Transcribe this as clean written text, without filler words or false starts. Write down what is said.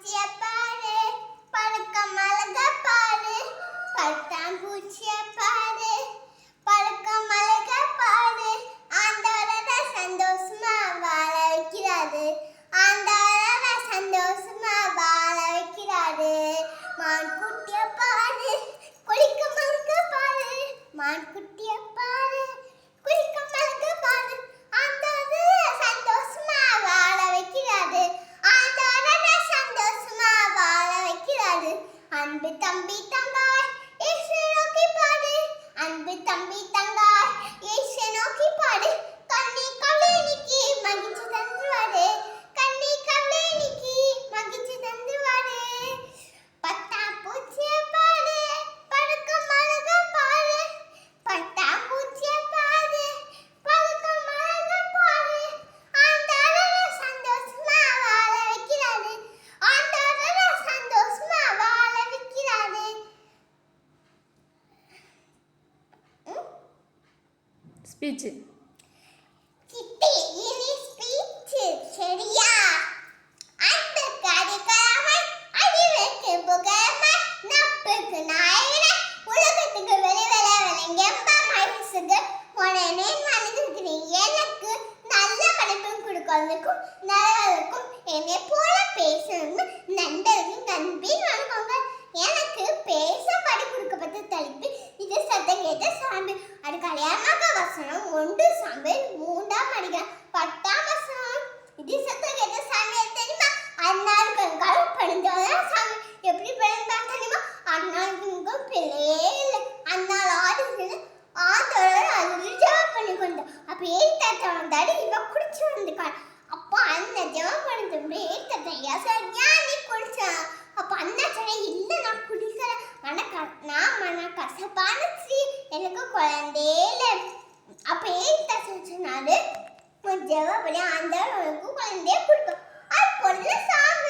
பூச்சிய பாரு பறக்கம் அழக பாரு பட்டாம்பூச்சிய பாரு பறக்கம் அழக பாரு ஆண்டவர சந்தோஷமா வாழ வைக்கிறாரு ஆண்டவர சந்தோஷமா வாழ வைக்கிறாரு மான் குட்டிய பாரு குளிக்கும் அழக பாரு மான் குட்டிய பாரு குளிக்கும் அழக பாரு ஆண்டவர சந்தோஷமா வாழ வைக்கிறாரு அன்பு தம்பி தங்காய் இயேசு நோக்கி பாடு அன்பு தம்பி தங்காய் இயேசு நோக்கி பாடு கண்ணி கல்லேனிக்கு மகிழ்ச்சி தந்துவாரு கண்ணி கல்லேனிக்கு மகிழ்ச்சி தந்துவாரு பட்டாம்பூச்சிய பாரு பறக்கும் அழக பாரு பட்டாம்பூச்சிய பாரு பறக்கும் அழக பாரு ஆண்டவர சந்தோஷமா வாழ வைக்கிறாரு ஆண்டவர சந்தோஷமா வாழ வைக்கிறாரு ஸ்பீச் கிட்டி இனி ஸ்பீச் சரியா அன்பு கடிகாமல் அறிவுக்கு புகழாமல் நட்புக்கு நாயகன் உலகத்துக்கு வெளிவர விளங்கெம்ப மனசுக்கு உடனே மனிதர்கிறேன் எனக்கு நல்ல படைப்பும் கொடுக்கிறதுக்கும் நல்லவருக்கும் என்னை போல பேசணும்னு நண்பர்கள் நம்பி வணக்கங்க எனக்கு பேச படி கொடுக்கப்பட்ட தலைப்பு இது சத்தம் கேட்ட சாம்பி அது கல்யாணமாக வசனம் 1 சாம்பல் 3ஆம் அதிகாரம் 10ஆம் வசனம் இது சத்தம் கேட்ட சாமி தெரியுமா அண்ணாள் கண்கால் பணிந்தவரா சாமி எப்படி பணிந்தா தெரியுமா அண்ணாளுக்கும் பிள்ளையே இல்லை அண்ணாள் ஆதோட அது ஜெபம் பண்ணி கொண்டு அப்ப ஏத்தட்ட வந்தாரு இவ குடிச்சு வந்துக்காள் அப்போ அந்த ஜெபம் பண்ணி ஏத்தட்டையா ஞானி குடிச்சான் அப்ப அண்ணா சொன்ன இல்ல நான் குடிக்கல நான் கசப்பான ஸ்ரீ எனக்கு குழந்தையே இல்லை அப்ப ஏத்த சொன்னாரு ஜெபம் பண்ணி அந்த உனக்கு குழந்தைய கொடுக்கும் அது பொண்ணு சாமி